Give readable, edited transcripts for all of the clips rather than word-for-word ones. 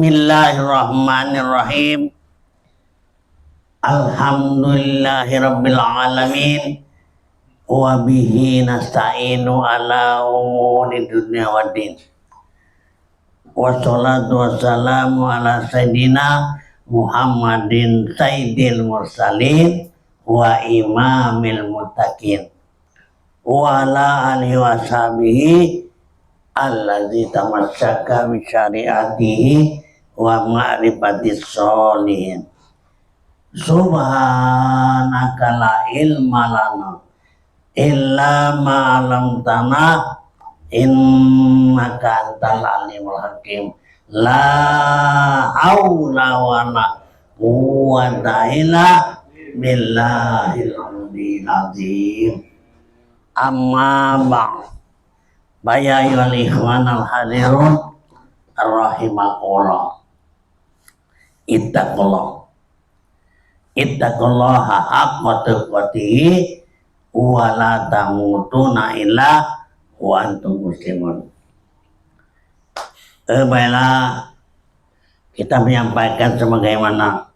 Bismillahirrahmanirrahim. Alhamdulillahirabbil alamin. Wa bihi nasta'inu ala umuri dunya waddin. Wassalatu wassalamu ala sayyidina Muhammadin sayyidil mursalin wa imamil muttaqin wa ala alihi wa sahbihi allazi tamassaka bi syariatihi wa ma'rifatis sholihin. Subhanaka la ilma lana illa ma 'allamtana innaka antal alimul hakim. La haula wala quwwata illa billahil aliyyil azim. Amma ba'd. Baya ayyuhal ikhwan al hadirun rahimakumullah. Ittaqullaha haqqa tuqatih wa la tamutunna illa wa antum muslimun. Baiklah, kita menyampaikan sebagaimana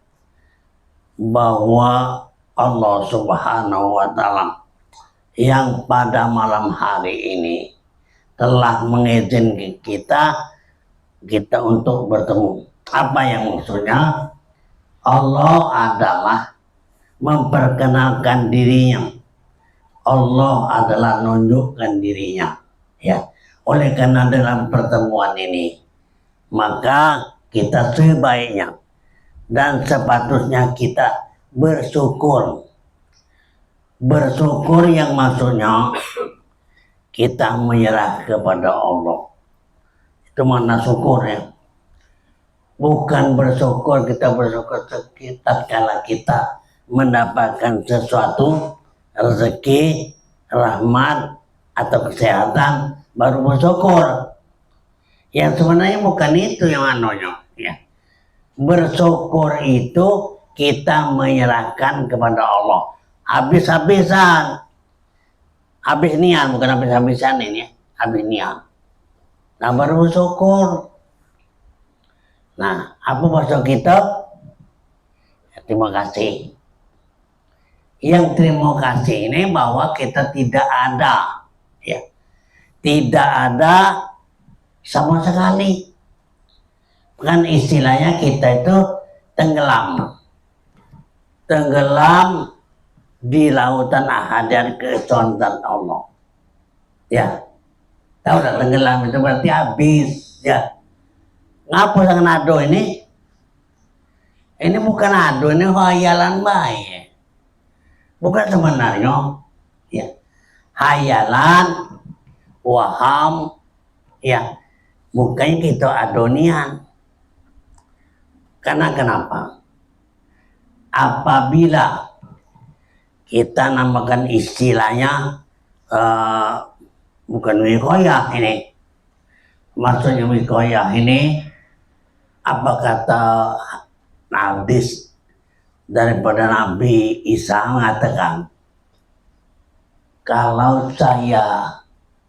bahwa Allah Subhanahu wa taala yang pada malam hari ini telah mengizinkan kita untuk bertemu. Apa yang maksudnya? Allah adalah memperkenalkan dirinya. Allah adalah menunjukkan dirinya. Ya. Oleh karena dalam pertemuan ini, maka kita sebaiknya dan sepatutnya kita bersyukur. Bersyukur yang maksudnya kita menyerah kepada Allah. Itu makna syukur ya. Bukan bersyukur, kita bersyukur tatkala kita mendapatkan sesuatu, rezeki, rahmat, atau kesehatan, baru bersyukur. Yang sebenarnya bukan itu yang anunya. Ya. Bersyukur itu kita menyerahkan kepada Allah. Habis-habisan. Habis niat, bukan habis-habisan ini ya. Habis niat. Nah baru bersyukur. Nah apa maksud kita? Ya, terima kasih. Yang terima kasih ini bahwa kita tidak ada. Ya. Tidak ada sama sekali. Kan istilahnya kita itu tenggelam. Tenggelam di lautan ahadian keesontan Allah. Ya, tahu tak tenggelam itu berarti habis. Ya, ngapa sang nado ini? Ini bukan nado, ini hayalan baik. Bukan sebenarnya. Ya, hayalan, waham. Ya, bukannya kita adonian. Karena kenapa? Apabila kita namakan istilahnya bukan wikoyah ini. Maksudnya wikoyah ini apa kata hadis daripada Nabi Isa mengatakan, kalau saya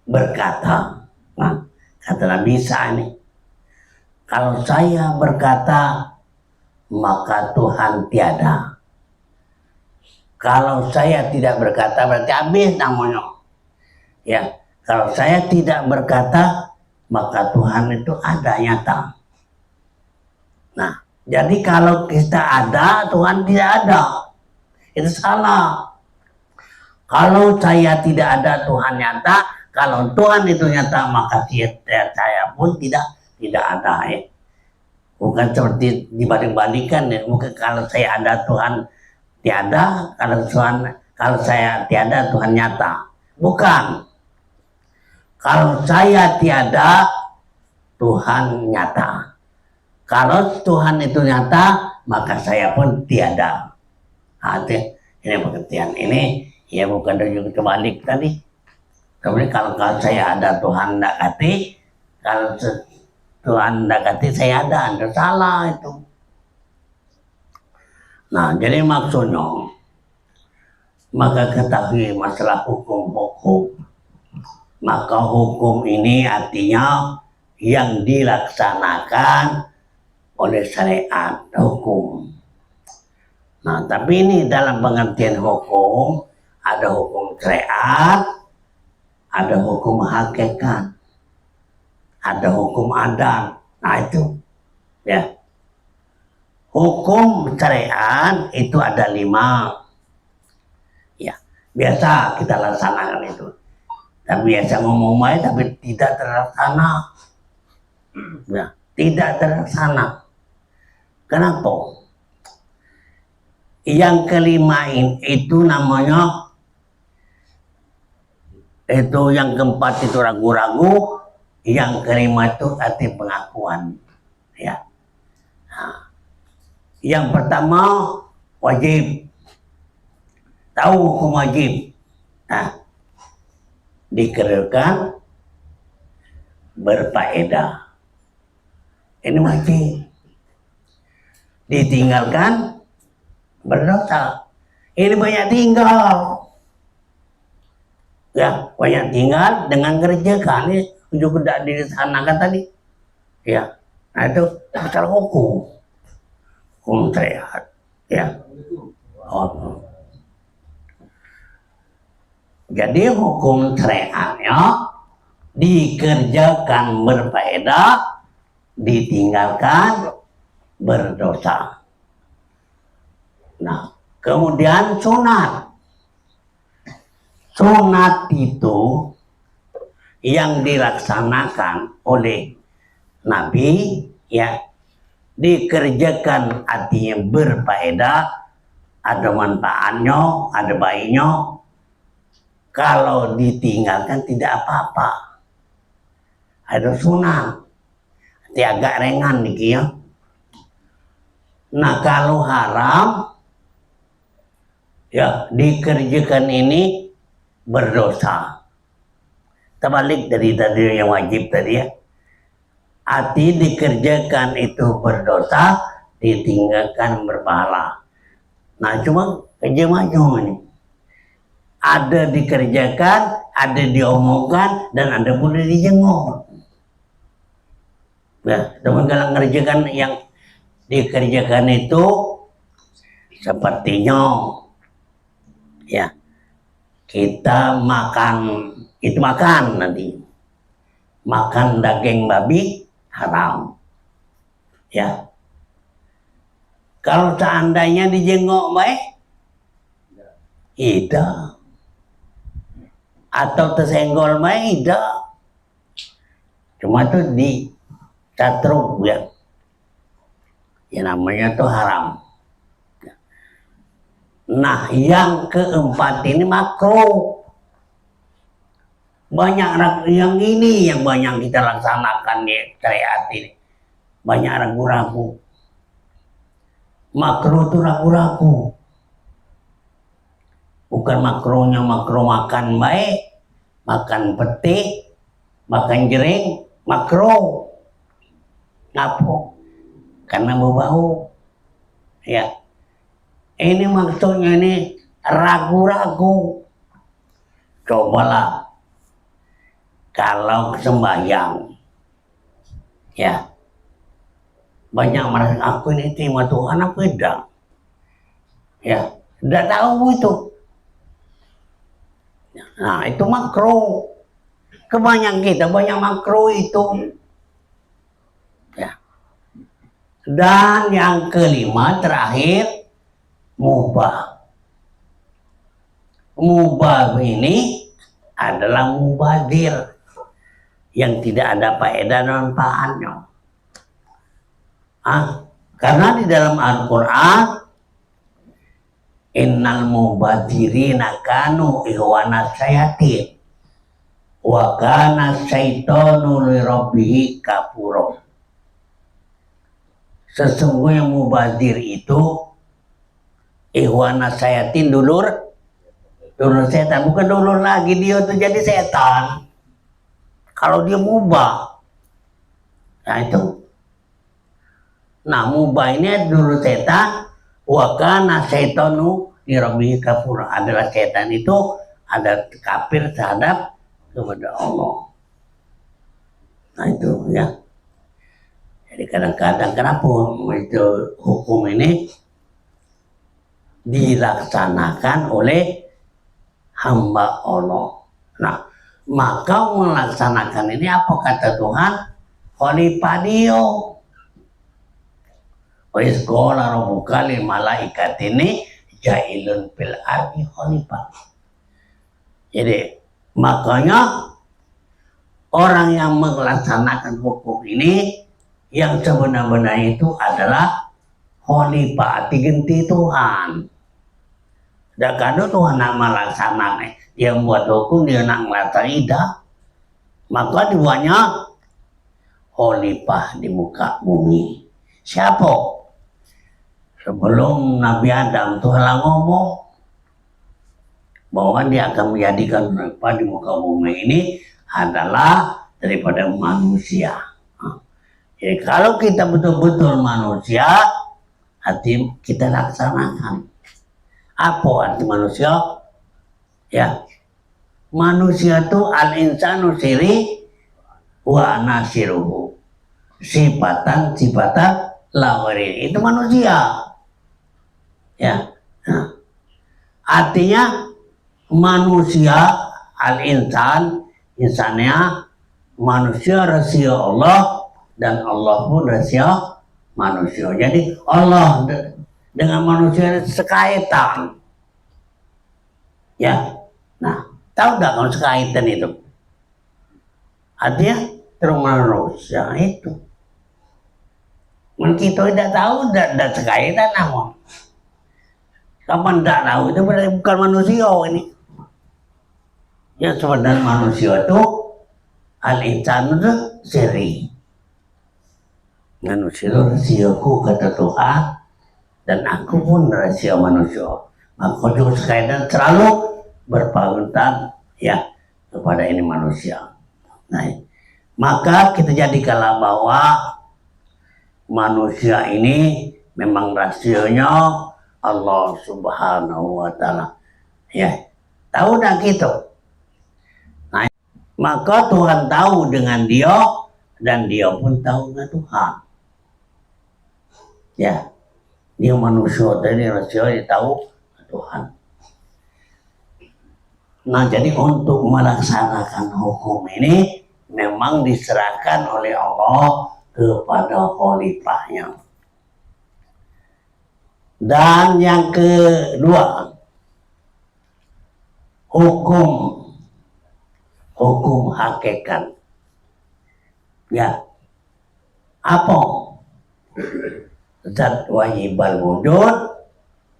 berkata, nah, kata Nabi Isa ini, kalau saya berkata maka Tuhan tiada. Kalau saya tidak berkata berarti habis namanya. Ya, kalau saya tidak berkata maka Tuhan itu ada nyata. Nah, jadi kalau kita ada, Tuhan tidak ada. Itu salah. Kalau saya tidak ada, Tuhan nyata. Kalau Tuhan itu nyata, maka saya pun tidak ada. Ya. Bukan seperti dibanding-bandingkan. Ya. Mungkin kalau saya ada, Tuhan tiada, kalau saya tiada, Tuhan nyata. Bukan. Kalau saya tiada, Tuhan nyata. Kalau Tuhan itu nyata, maka saya pun tiada. Ini pengertian ini, ya bukan rujuk kebalik tadi. Kemudian kalau saya ada, Tuhan tidak kati. Kalau Tuhan tidak kati, saya ada. Anda salah itu. Nah, jadi maksudnya, maka ketahui masalah hukum-hukum. Maka hukum ini artinya yang dilaksanakan oleh syariat hukum. Nah, tapi ini dalam pengertian hukum, ada hukum syariat, ada hukum hakikat, ada hukum adat. Nah itu ya. Hukum syariat itu ada 5. Ya, biasa kita laksanakan itu. Dan biasa ngomong baik tapi tidak terlaksana. Ya, tidak terlaksana. Kenapa? Yang kelima itu namanya, itu yang keempat itu ragu-ragu, yang kelima itu arti pengakuan. Ya. Nah, yang pertama wajib, tahu hukum wajib. Nah, dikerjakan berfaedah, ini wajib. Ditinggalkan berdosa, ini banyak tinggal. Ya, banyak tinggal dengan kerjakan, ini juga tidak disanakan tadi. Ya, nah itu masalah hukum syariat. Ya. Oh. Jadi hukum syariatnya dikerjakan berfaedah, ditinggalkan berdosa. Nah, kemudian sunat. Sunat itu yang dilaksanakan oleh Nabi, ya, dikerjakan artinya berfaedah, ada manfaatnya, ada baiknya. Kalau ditinggalkan tidak apa-apa. Ada sunat, agak ringan nih ya. Nah, kalau haram, ya dikerjakan ini berdosa. Terbalik dari tadi yang wajib tadi ya. Arti dikerjakan itu berdosa, ditinggalkan berpahala. Nah, cuma kejemanya ini. Ada dikerjakan, ada diomongkan, dan ada boleh dijenguk. Ya, teman kalau ngerjakan yang dikerjakan itu sepertinya, ya, kita makan, itu makan nanti. Makan daging babi haram. Ya. Kalau seandainya dijenguk baik, tidak. Atau tersenggol baik, tidak. Cuma itu di catruk ya. Ya namanya itu haram. Nah, yang keempat ini makruh. Banyak yang ini yang banyak kita laksanakan di syariat ini. Banyak ragu-ragu. Makruh itu ragu-ragu. Bukan makruhnya makruh makan baik, makan peti, makan jering, makruh. Ngapa? Karena berbau. Ya. Ini maksudnya ini ragu-ragu. Cobalah kalau sembahyang, ya, banyak merasa aku ini terima Tuhan apa tidak, ya, tidak tahu itu. Nah, itu makruh. Kebanyakan kita banyak makruh itu. Ya. Dan yang kelima terakhir mubah. Mubah ini adalah mubadir yang tidak ada faedah dan manfaatnya. Karena di dalam Al-Quran, innal mubadirina kanu ikhwana syayatin wa kana syaitanu li rabbih kafura. Sesungguhnya mubadir itu ikhwana syayatin, dulur setan. Bukan dulur lagi, dia tuh jadi setan kalau dia mubah. Nah itu, nah mubah ini dulur setan. Wa kana syaitanu li rabbih kafura, adalah setan itu ada kafir terhadap kepada Allah. Nah itu ya. Jadi kadang-kadang kenapa itu hukum ini dilaksanakan oleh hamba Allah. Nah, maka melaksanakan ini apa kata Tuhan? Khalifah dia. Wa iz qala rabbuka lil malaikati ja'ilun fil ardi khalifah. Jadi makanya orang yang melaksanakan hukum ini yang sebenar-benarnya itu adalah khalifah, diganti Tuhan. Dan kalau Tuhan nak melaksanakan, dia buat hukum, dia nak melaksanakan, maka dibuatnya khalifah di muka bumi. Siapa? Sebelum Nabi Adam Tuhan ngomong bahwa dia akan menjadikan khalifah di muka bumi ini adalah daripada manusia. Jadi kalau kita betul-betul manusia, hati kita laksanakan. Apa arti manusia? Ya, manusia itu al-insanu siri wa nasiruhu. Sifatan lawari. Itu manusia. Ya. Nah, artinya manusia al-insan, insannya manusia rahasia Allah dan Allah pun rahasia manusia. Jadi Allah dengan manusia sekaitan. Ya. Nah, tahu nggak kalau sekaitan itu? Artinya terus manusia itu. Mungkin kita tidak tahu dan sekaitan namun. Kapan tidak tahu itu berarti bukan manusia ini. Ya sebenarnya manusia itu al-insan itu siri. Manusia itu rahasiaku kata Tuhan. Dan aku pun rahasia manusia. Maka juga sekaitan selalu berpanutan ya kepada ini manusia. Nah, maka kita jadikanlah bahwa manusia ini memang rahasianya Allah Subhanahu wa Ta'ala. Ya, tahu dah gitu. Nah, maka Tuhan tahu dengan dia dan dia pun tahu dengan Tuhan. Ya. Dia manusia dari rahasia dia tahu Tuhan. Nah, jadi untuk melaksanakan hukum ini memang diserahkan oleh Allah kepada khalifahnya. Dan yang kedua, hukum hakikat. Ya, apa? Zat wajibal wujud,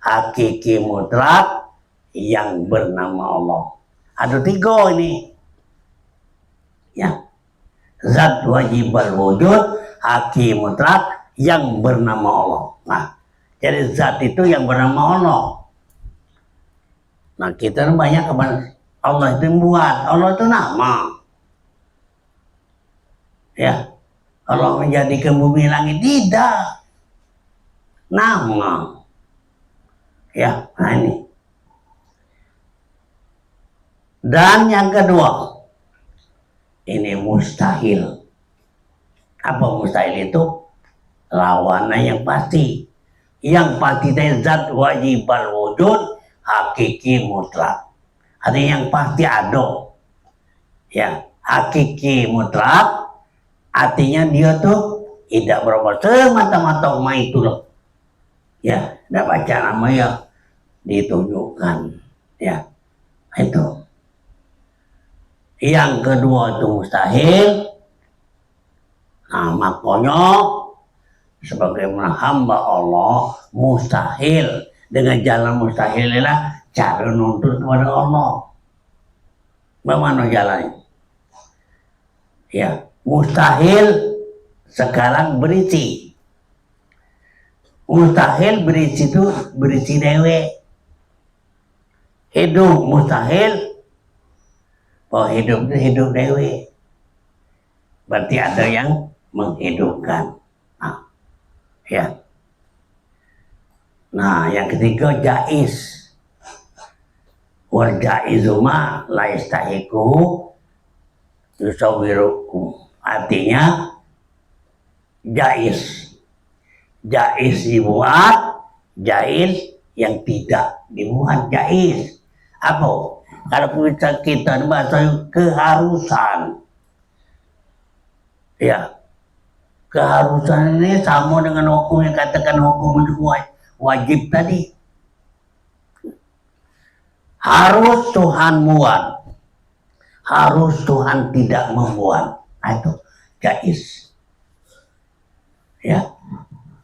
hakiki mutlak yang bernama Allah. Ada tiga ini. Ya. Zat wajibal wujud, hakiki mutlak yang bernama Allah. Nah, jadi zat itu yang bernama Allah. Nah, kita banyak kepada Allah itu buat. Allah itu nama. Ya. Allah menjadikan bumi langit tidak. Nama. Ya, nah ini. Dan yang kedua, ini mustahil. Apa mustahil itu? Lawannya yang pasti. Yang pasti dari zat wajibal wujud, hakiki mutlak. Artinya yang pasti ada. Ya, hakiki mutlak. Artinya dia tuh tidak berubah semata-mata itu loh. Ya, tidak baca nama ya ditunjukkan. Ya, itu. Yang kedua itu mustahil. Nah, makanya sebagai hamba Allah mustahil. Dengan jalan mustahil adalah cara nuntut kepada Allah. Bagaimana jalannya? Ya, mustahil sekarang berisi. Mustahil berisi itu berisi dewe. Hidup mustahil. Oh, hidup itu hidup dewe. Berarti ada yang menghidupkan. Nah, ya. Nah, yang ketiga jaiz. Wal jaizuma la yastahiqu yusawirukum. Artinya jais. Jais dibuat, jais yang tidak dibuat jais. Apa? Kalau kita bahasa keharusan. Ya, keharusan ini sama dengan hukum yang katakan hukum itu wajib tadi. Harus Tuhan buat, harus Tuhan tidak membuat. Nah, itu jais. Ya,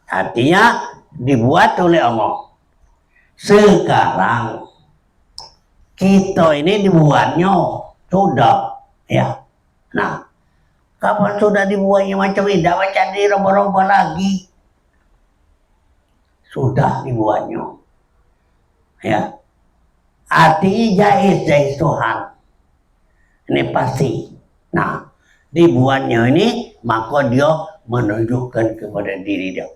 artinya dibuat oleh Allah. Sekarang kita ini dibuatnya sudah, ya. Nah, kapan sudah dibuatnya macam ini, tidak macam dirubah-rubah lagi. Sudah dibuatnya, ya. Artinya jais Tuhan. Ini pasti. Nah, dibuatnya ini maka dia menunjukkan kepada diri dia.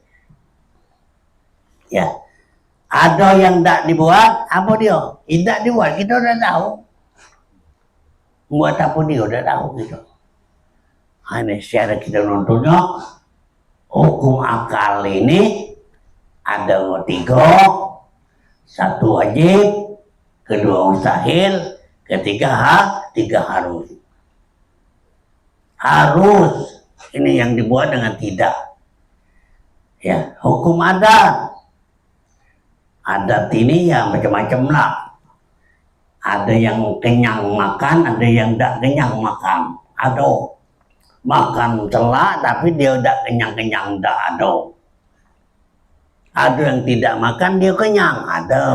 Ya, ada yang tidak dibuat, apa dia? Tidak dibuat, kita udah tahu. Buat apa dia udah tahu gitu. Hanya secara kita nontonnya, hukum akal ini ada 3, 1 wajib, 2 mustahil, 3 harus. Harus ini yang dibuat dengan tidak. Ya, hukum adat. Adat ini ya macam-macam lah. Ada yang kenyang makan, ada yang tidak kenyang makan. Ada makan celak tapi dia tidak kenyang-kenyang, tidak ada. Ada yang tidak makan dia kenyang, ada.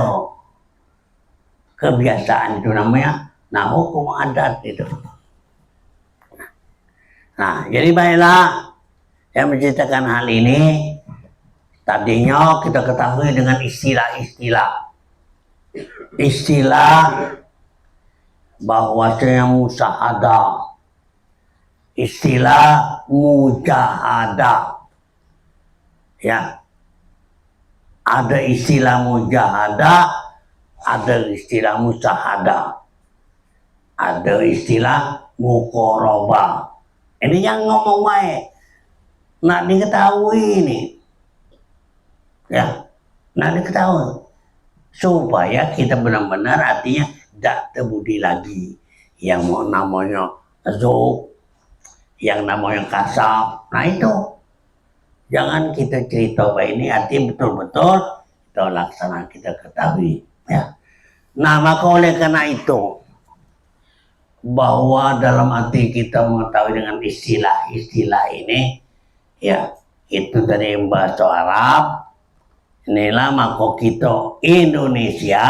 Kebiasaan itu namanya, nah hukum adat itu. Nah, jadi baiklah, saya menceritakan hal ini. Tadinya kita ketahui dengan istilah-istilah. Istilah bahwasanya musyahadah. Istilah mujahadah. Ya. Ada istilah mujahadah, ada istilah musyahadah, ada istilah muqarabah. Ini yang ngomong baik, nak diketahui ini, ya, nak diketahui supaya kita benar-benar artinya tidak terbudi lagi yang namanya zuk, yang namanya kasab. Nah itu jangan kita cerita baik ini, artinya betul-betul kita laksana, kita ketahui. Ya. Nah, maka oleh karena itu bahwa dalam hati kita mengetahui dengan istilah-istilah ini, ya itu dari bahasa Arab. Inilah maka kita Indonesia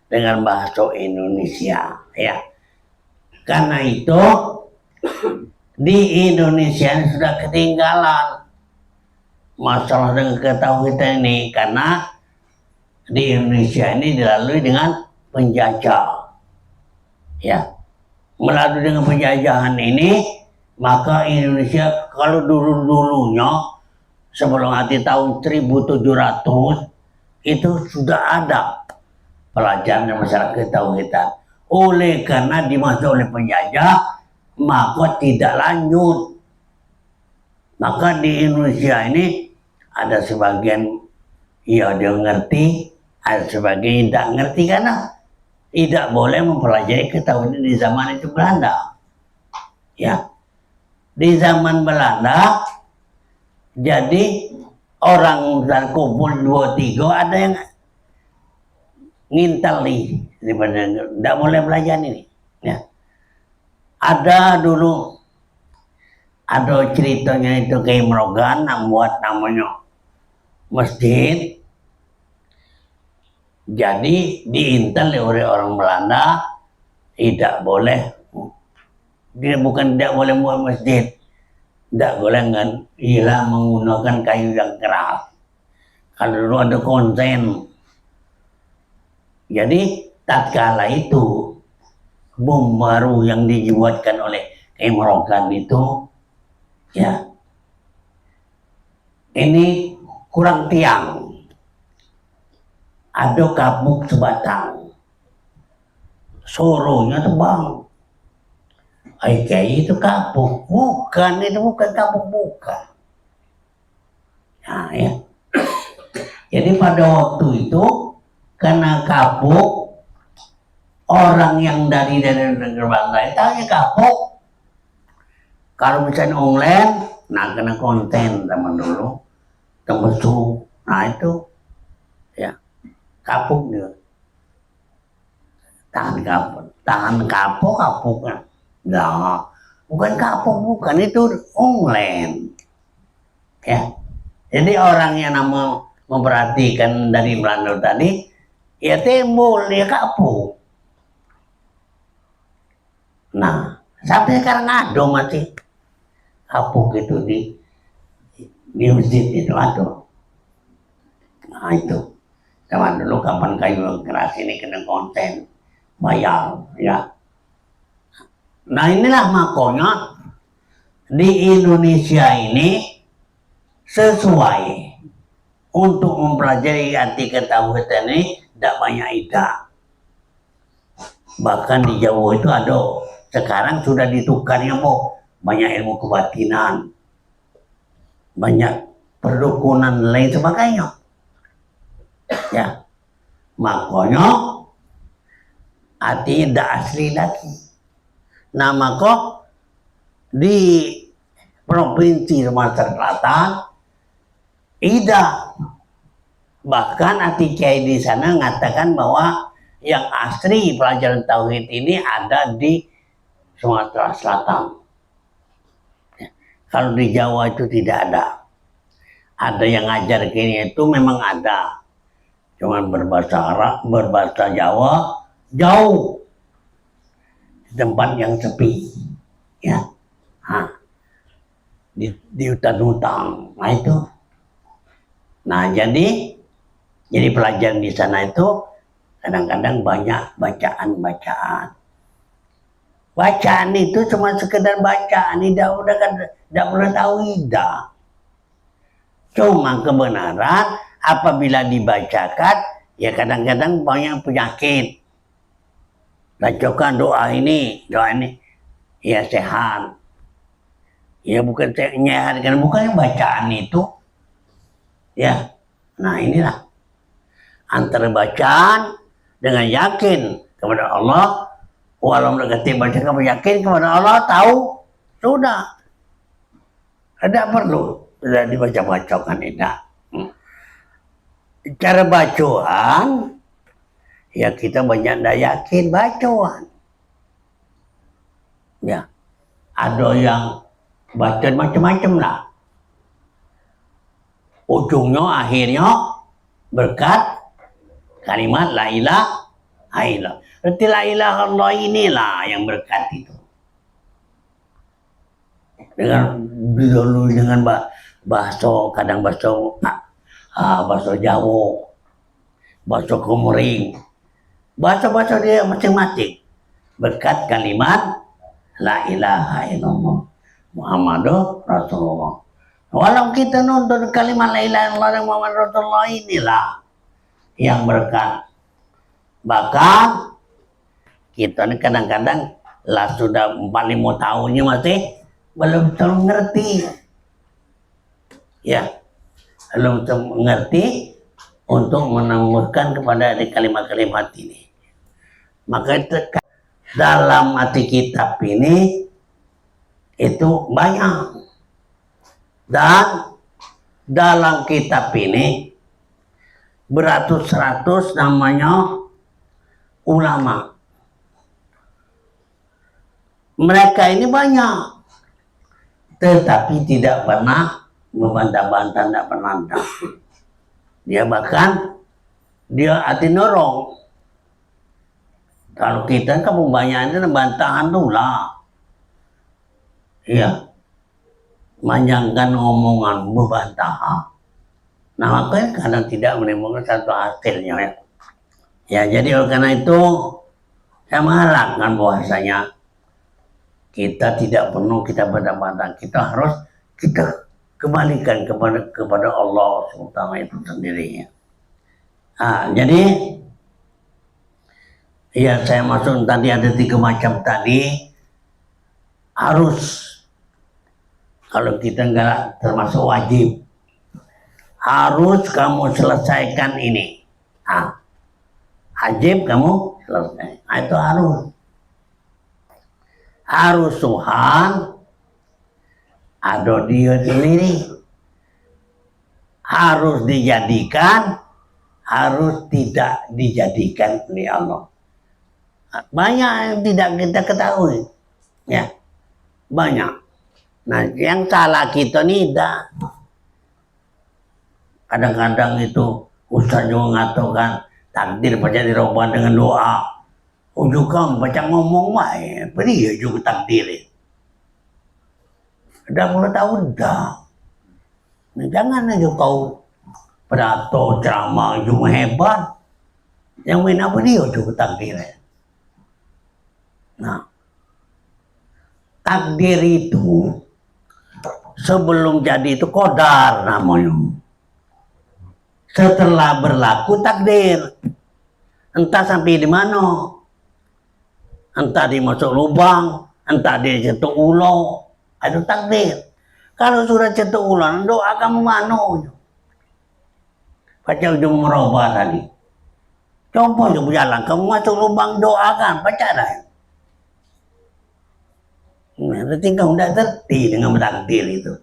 dengan bahasa Indonesia, ya. Karena itu di Indonesia sudah ketinggalan masalah dengan ketahuan ini, karena di Indonesia ini dilalui dengan penjajah. Ya, melalui dengan penjajahan ini, maka Indonesia kalau dulu-dulunya sebelum tahun 1700 itu sudah ada pelajaran masyarakat tauhidan. Oleh karena dimasuk oleh penjajah, maka tidak lanjut. Maka di Indonesia ini ada sebagian ya dia ngerti, ada sebagian tidak ngerti karena tidak boleh mempelajari ketahuan di zaman itu Belanda. Ya, di zaman Belanda, jadi orang dan kumpul 2-3 ada yang ngintel nih, tidak boleh belajar ini. Ya, ada dulu ada ceritanya itu Kiai Merogan yang buat namanya masjid. Jadi diintel oleh orang Belanda, tidak boleh, dia bukan tidak boleh buat masjid, tidak boleh menggunakan kayu yang keras. Kalau dulu ada konsen. Jadi tatkala itu bom baru yang dibuatkan oleh Kiai Merogan itu, ya ini kurang tiang. Ada kapuk sebatang, soronya tebang. Kayak itu kapuk, bukan, itu bukan kapuk, bukan. Nah, ya. Jadi pada waktu itu karena kapuk, orang yang dari negeri bangsa tahunya kapuk. Kalau misalnya online, nah kena konten zaman dulu, tembesu, nah itu ya kapuk dia. Tahan kapuk kan? Nah, bukan kapuk, bukan itu online. Ya, jadi orang yang memperhatikan dari Belanda tadi, ya timbul dia kapuk. Nah, sampai sekarang ada masih kapuk itu di masjid itu ada. Nah itu, zaman dulu kapan kayu keras ini kena konten bayar, ya. Nah inilah makanya di Indonesia ini sesuai untuk mempelajari arti kata hutan ini tidak banyak ida. Bahkan di Jawa itu ada, sekarang sudah ditukarnya banyak ilmu kebatinan, banyak perdukunan lain sebagainya. Ya, makanya artinya tidak asli lagi. Nah maka di Provinsi Sumatera Selatan ida, bahkan arti kiai di sana mengatakan bahwa yang asli pelajaran tauhid ini ada di Sumatera Selatan. Ya. Kalau di Jawa itu tidak ada. Ada yang ngajar kini itu memang ada, cuman berbahasa Arab, berbahasa Jawa jauh, di tempat yang sepi, ya, di hutan-hutan, nah itu. Nah jadi pelajaran di sana itu kadang-kadang banyak bacaan. Bacaan itu cuma sekedar bacaan, tidak pernah tahu ida. Cuma kebenaran apabila dibacakan, ya kadang-kadang banyak penyakit. Bacakan doa ini, ya sehat. Ya bukan menyehatkan, bukan bacaan itu. Ya, nah inilah antara bacaan dengan yakin kepada Allah. Walau mendekati baca kamu yakin kepada Allah, tahu sudah, tidak perlu sudah dibaca-bacakan, tidak. Cara bacaan, ya kita banyak tidak yakin bacaan. Ya, ada yang bacaan macam-macam lah. Ujungnya akhirnya berkat kalimat la ilaha illallah. Berarti la ilaha illallah inilah yang berkat itu. Dengan bahasa, kadang bahasa Jawa, bahasa Komering, bahasa dia masing-masing. Berkat kalimat la ilaha illallah Muhammadur Rasulullah. Walau kita nonton kalimat la ilaha illallah dan Muhammad Rasulullah inilah yang berkat. Bahkan kita ini kadang-kadang lah sudah 45 tahunnya masih belum terlalu ngerti. Ya, belum mengerti untuk menemukan kepada kalimat-kalimat ini. Maka dalam arti kitab ini itu banyak. Dan dalam kitab ini beratus-ratus namanya ulama. Mereka ini banyak, tetapi tidak pernah membantah-bantah, tidak pernah. Dia bahkan dia hati norong. Kalau kita kan pembanyaannya bantahan tuh lah. Iya. Manjangkan omongan, membantah. Nah makanya kadang tidak menimbulkan satu hasilnya, ya. Ya jadi oleh karena itu saya mengharapkan bahwasanya kita tidak perlu kita bantah-bantah, kita harus kita kembalikan kepada Allah SWT itu sendiri. Nah, jadi ya saya masuk tadi ada 3 macam tadi, harus kalau kita enggak termasuk wajib. harus kamu selesaikan ini. Wajib kamu selesai. Itu harus Tuhan ada dia sendiri, harus dijadikan, harus tidak dijadikan oleh Allah. Banyak yang tidak kita ketahui, ya, banyak. Nah, yang salah kita nih kadang-kadang itu Ustaz juga mengatakan takdir baca dirubah dengan doa. Juga baca ngomong baik, dia juga takdir. Udah mulai tahu dah. Nah, jangan aja kau pidato ceramah juga hebat. Yang main apa dia juga takdir. Nah, takdir itu sebelum jadi itu qadar namanya. Setelah berlaku takdir, entah sampai di mana, entah dia masuk lubang, entah dia cetuk ulo, itu takdir. Kalau sudah cetuk ulo, doa kamu mana? Baca ujung merubah tadi. Coba berjalan, kamu masuk lubang doakan, baca dah. Nah, tinggal udah terti dengan takdir itu.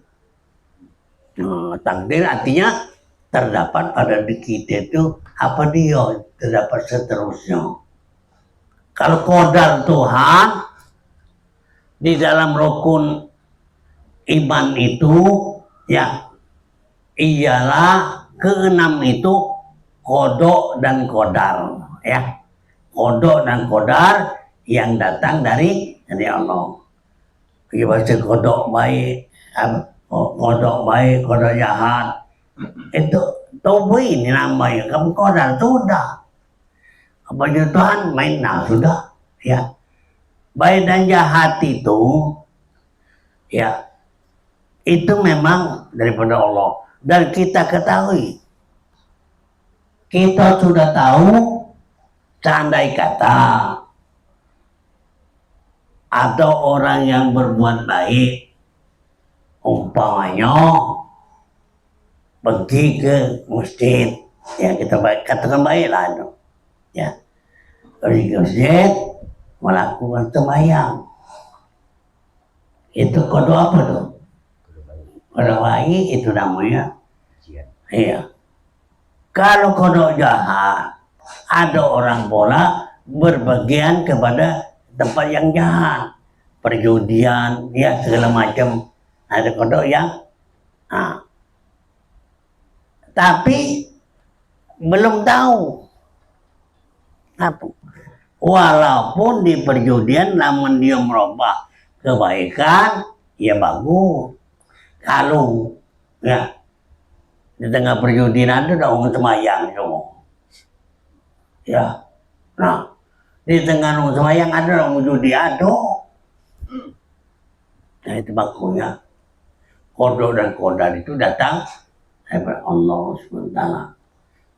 Nah, takdir artinya terdapat pada di kita itu apa dia terdapat seterusnya. Kalau qadar Tuhan di dalam rukun iman itu ya ialah keenam itu qada dan qadar, ya. Qada dan qadar yang datang dari Allah. Bahasa qada baik, qada jahat. Itu tauhid ini namanya. Kamu qadar sudah. Apa Tuhan main sudah, ya. Baik dan jahat itu, ya, itu memang daripada Allah. Dan kita ketahui, kita sudah tahu, seandai kata ada orang yang berbuat baik, umpamanya pergi ke masjid, ya kita katakan baiklah itu, ya, pergi ke masjid melakukan sembahyang, itu qada apa tuh? Qada baik itu namanya, iya. Kalau qada jahat, ada orang bola berbagian kepada tempat yang jahat, perjudian, ya segala macam, ada qada yang, tapi belum tahu apa. Walaupun di perjudian, namun dia merubah kebaikan, ya bagus. Kalau ya di tengah perjudian ada orang sembahyang semua, ya. Nah, di tengah orang sembahyang ada orang judi ada. Nah, itu bagusnya. Qada dan qadar itu datang dari Allah SWT.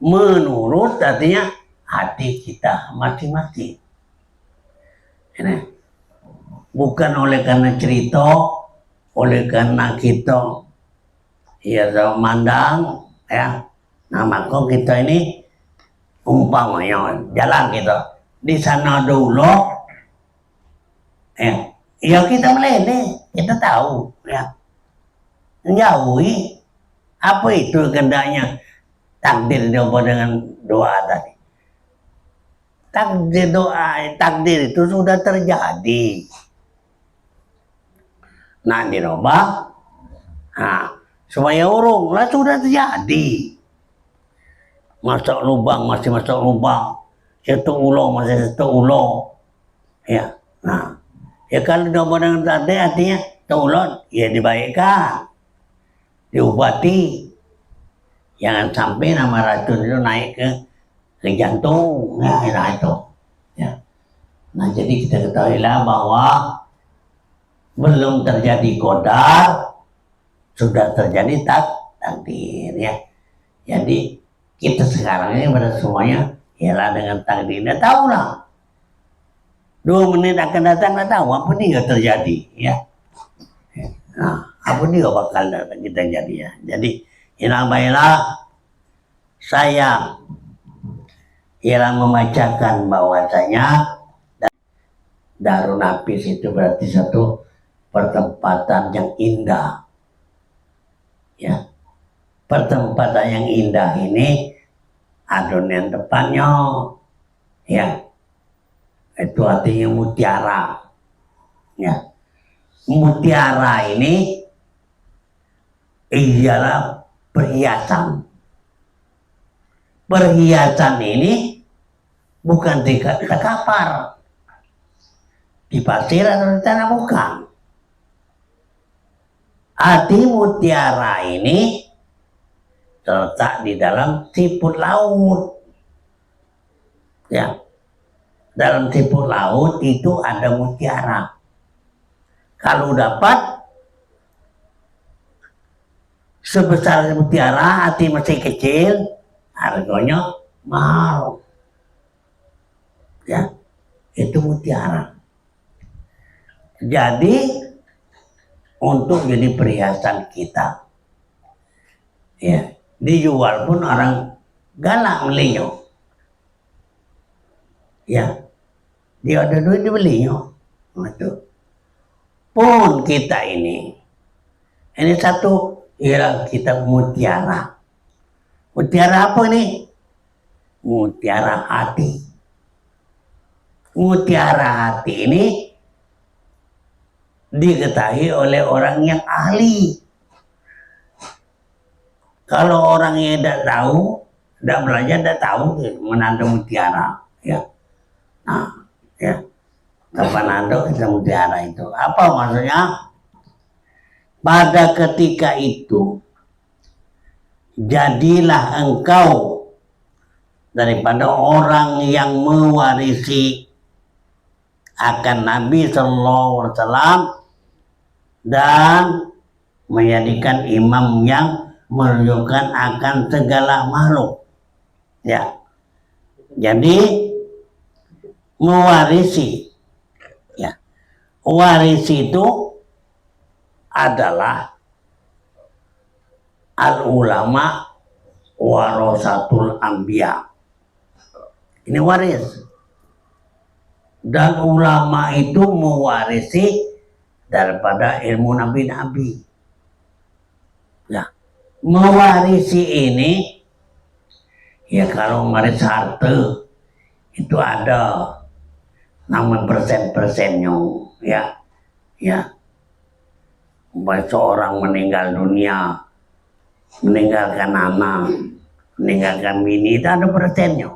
Menurut artinya hati kita masing-masing. Ini bukan oleh karena cerita, oleh karena kita ya mandang, ya. Nah, maka kita ini umpamanya jalan kita di sana dulu, ya kita meleleh, kita tahu, ya, menjauhi apa itu kehendaknya takdir doa dengan doa tadi. Takdir doa, takdir itu sudah terjadi. Nah, dirubah, supaya urung lah sudah terjadi. Masuk lubang masih masuk lubang, cetuk ulo masih cetuk ulo, ya. Nah, ya kalau doa dengan takdir artinya tolong ya dibaikkan, diobati, jangan sampai nama racun itu naik ke jantung, ya itu, ya. Nah, jadi kita ketahuilah bahwa belum terjadi qadar, sudah terjadi takdir, ya. Jadi kita sekarang ini pada semuanya ialah dengan takdir. Dah tahu lah, 2 menit akan datang, dah tahu apa dia terjadi, ya. Nah, apa dia bakal kita jadi, ya. Jadi Baiklah, saya ialah membacakan bahwasanya Darun Nafis itu berarti satu pertempatan yang indah. Ya, pertempatan yang indah ini adonan depannya, ya, itu artinya mutiara. Ya, mutiara ini ialah perhiasan. Perhiasan ini bukan di kapar, di pasir atau di tanah, bukan. Arti mutiara ini terletak di dalam siput laut. Ya, dalam siput laut itu ada mutiara. Kalau dapat sebesar mutiara, hati masih kecil, harganya mahal. Ya, itu mutiara. Jadi untuk jadi perhiasan kita, ya, dijual pun orang galak belinya. Ya, dia ada duit dibelinya. Itu pun kita ini satu ialah kita mutiara. Mutiara apa nih? Mutiara hati. Mutiara hati ini diketahui oleh orang yang ahli. Kalau orang yang tidak tahu, tidak belajar, tidak tahu menanda mutiara. Ya, nah, ya, kapan ada kita mutiara itu? Apa maksudnya? Pada ketika itu, jadilah engkau daripada orang yang mewarisi akan Nabi Sallallahu Alaihi Wasallam dan menjadikan imam yang menunjukkan akan segala makhluk. Ya, jadi mewarisi, ya, warisi itu adalah al-ulama warasatul anbiya. Ini waris. Dan ulama itu mewarisi daripada ilmu nabi-nabi. Ya, mewarisi ini, ya, kalau mewaris harta itu ada namun persennya, ya, ya. Seorang meninggal dunia, meninggalkan anak, meninggalkan bini, itu ada persennya.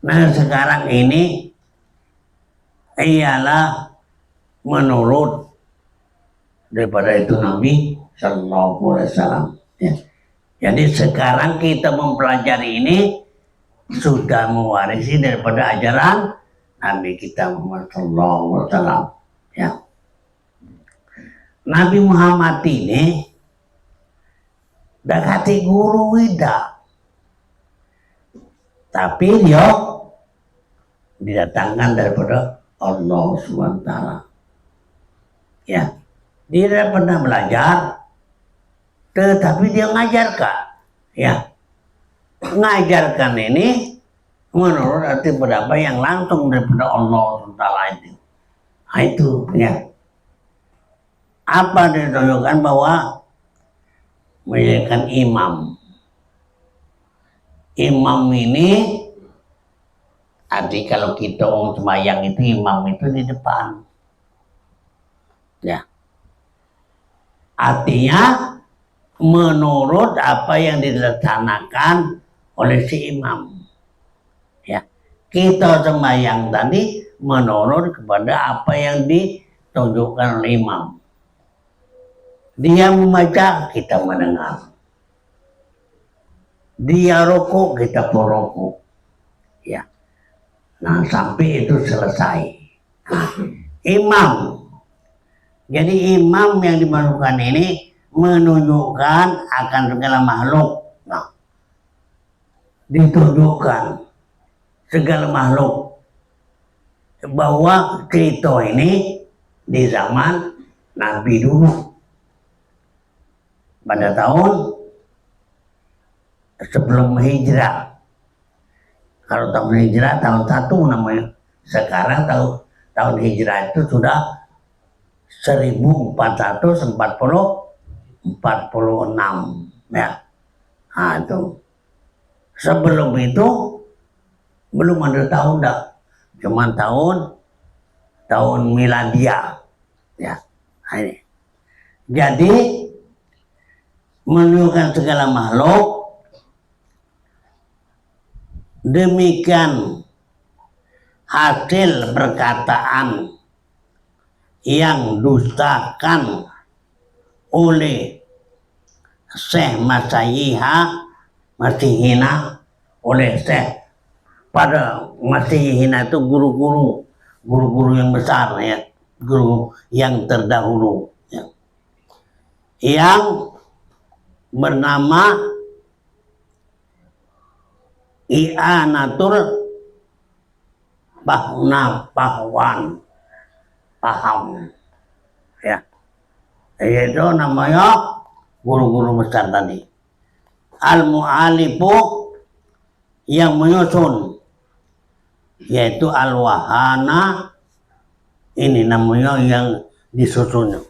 Nah, sekarang ini ialah menurut daripada itu Nabi Sallallahu Alaihi Wasallam. Ya. Jadi sekarang kita mempelajari ini sudah mewarisi daripada ajaran Nabi kita Muhammad Sallallahu Alaihi Wasallam. Ya. Nabi Muhammad ini dah kati guru tidak, tapi dia didatangkan daripada Allah SWT. Ya, dia tidak pernah belajar, tetapi dia ngajarkan. Ya, ngajarkan ini menurut arti pendapat yang langsung daripada Allah SWT itu. Nah, itu, ya. Apa ditunjukkan bahwa menjadikan imam. Imam ini arti kalau kita orang sembahyang itu imam itu di depan. Ya. Artinya menurut apa yang dilaksanakan oleh si imam. Ya. Kita sembahyang tadi menurut kepada apa yang ditunjukkan oleh imam. Dia membaca, kita mendengar. Dia rukuk, kita pun rukuk. Ya. Nah, sampai itu selesai. Nah, imam. Jadi imam yang dimaksudkan ini menunjukkan akan segala makhluk. Nah, ditunjukkan segala makhluk. Bahwa cerita ini di zaman Nabi dulu. Pada tahun sebelum hijrah. Kalau tahun hijrah tahun 1 namanya. Sekarang tahun hijrah itu sudah 1446 ya. Nah, itu sebelum itu belum ada tahun dah, cuma tahun miladiah ya. Nah, ini jadi menunjukkan segala makhluk demikian hasil perkataan yang dustakan oleh Syekh Masihina oleh Syekh. Pada Masihina itu guru-guru yang besar ya, guru yang terdahulu ya, yang bernama I'anatul Pahwan paham ya, yaitu namanya guru-guru besar tadi. Al-Mu'alifu yang menyusun yaitu Al-Wahana, ini namanya yang disusun.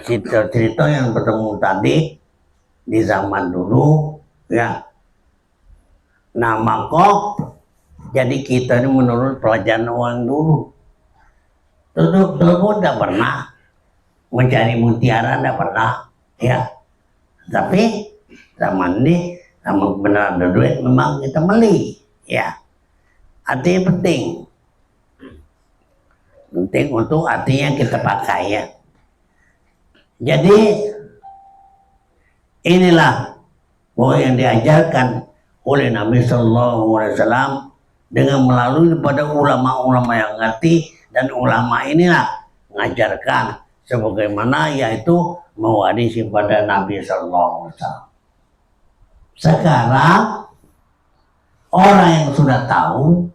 Cerita-cerita yang bertemu tadi di zaman dulu ya. Nah maka jadi kita ini menurut pelajaran orang dulu dulu tidak pernah mencari mutiara, tidak pernah ya. Tapi zaman ini sama benar ada duit memang kita beli ya. Artinya penting untuk artinya kita pakai ya. Jadi inilah bahwa yang diajarkan oleh Nabi Sallallahu Alaihi Wasallam dengan melalui pada ulama-ulama yang ngerti, dan ulama inilah mengajarkan sebagaimana yaitu mewarisi pada Nabi Sallallahu Alaihi Wasallam. Sekarang orang yang sudah tahu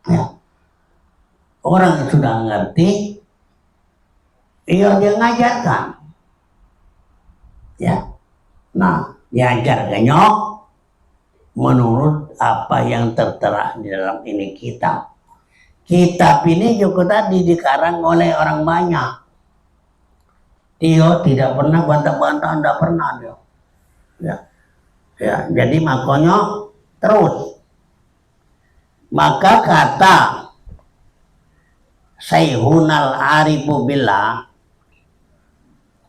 ya, orang yang sudah ngerti, dia ngajarkan ya. Nah diajarkannya menurut apa yang tertera di dalam ini kitab. Kitab ini juga tadi dikarang oleh orang banyak. Dia tidak pernah bantah-bantah, tidak pernah dia. Ya, jadi makanya terus. Maka kata Syekhunal Arifu Billah,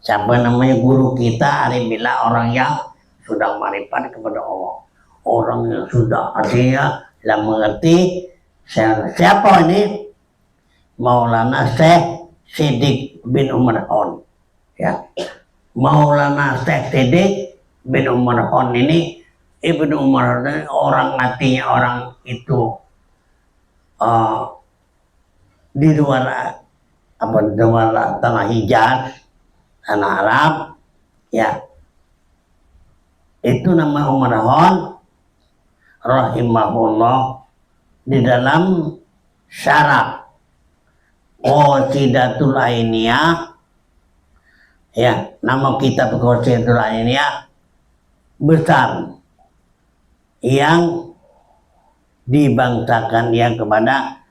siapa namanya guru kita Arif Billah, orang yang sudah marifat kepada Allah, orang yang sudah artinya yang mengerti. Siapa ini? Maulana Syekh Siddiq bin Umar Hon ya. Maulana Syekh Siddiq bin Umar Hon ini, Ibnu Umar Hon orang matinya orang itu di luar tanah Hijaz, tanah Arab ya. Itu nama Umar Hon rahimahullah. Di dalam syarah Qasidatul Ainiyah ya, nama kitab Qasidatul Ainiyah besar yang dibangsakan yang kepada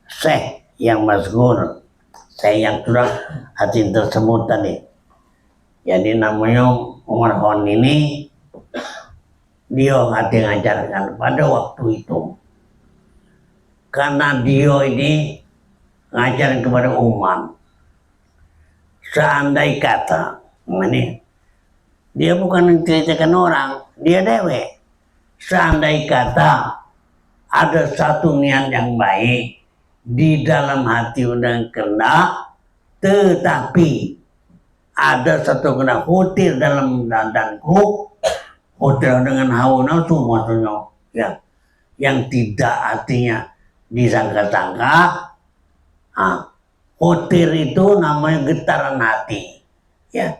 Syekh yang masyhur, Syekh yang sudah hati tersebut tadi. Jadi namanya Umar Hon ini, dia hati ngajarkan pada waktu itu. Karena dia ini ngajarin kepada umat, seandai kata ini, dia bukan menceritakan orang, dia dewe. Seandai kata ada satu niat yang baik di dalam hati dan kehendak, tetapi ada satu kena khutir dalam dadanku, khutir dengan hawa nafsu maksudnya ya, yang tidak artinya disangka-sangka. Khutir itu namanya getaran hati ya,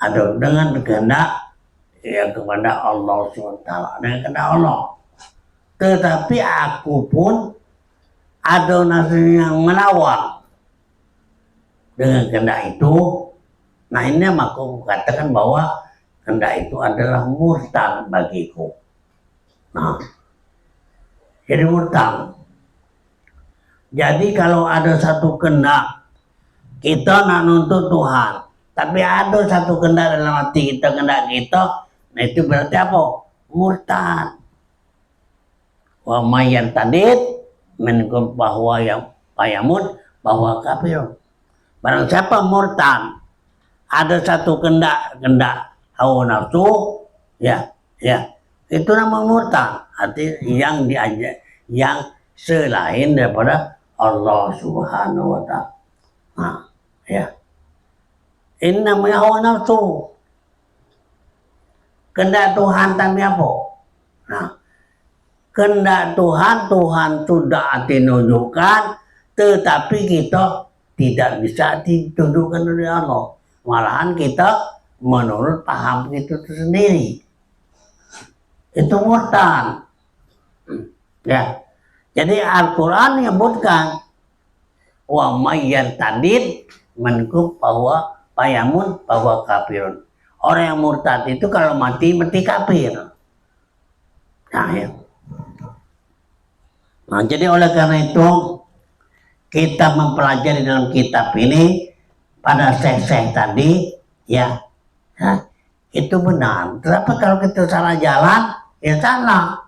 ada dengan kehendak ya kepada Allah SWT, dengan kehendak Allah. Tetapi aku pun ada nafsu yang melawan dengan kehendak itu. Nah ini aku katakan bahwa kehendak itu adalah murtad bagiku. Nah, jadi murtad. Jadi kalau ada satu kehendak, kita nak nuntut Tuhan, tapi ada satu kehendak dalam hati kita, kehendak kita, nah itu berarti apa? Murtad. Wa mayan tadid minkum bahwa yang payamut bahwa kafir. Barang siapa murtad, ada satu kehendak hawa nafsu, ya, itu nama murtad. Arti yang diajak, yang selain daripada Allah Subhanahu wa Ta'ala. Nah, ya. Ini namanya hawa nafsu. Kehendak Tuhan tapi apa? Nah, kehendak Tuhan sudah ditunjukkan, tetapi kita tidak bisa ditunjukkan oleh Allah. Malahan kita menurut paham itu sendiri. Itu murtad. Ya. Jadi Al-Quran menyebutkan wa mayyan tadid menkum bahwa payamun bahwa kafirun. Orang yang murtad itu kalau mati kafir. Nah, ya. Nah, jadi oleh karena itu kita mempelajari dalam kitab ini pada syekh-syekh tadi, ya, itu benar. Tetapi kalau kita salah jalan, ya salah.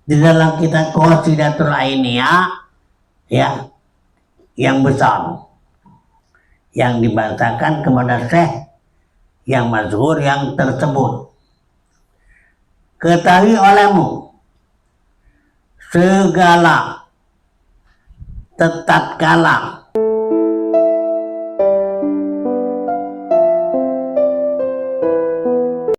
Di dalam kitab Qasidatul Ainiyah, ya, yang besar, yang dibacakan kepada syekh yang masyhur yang tersebut. Ketahui olehmu segala tatkala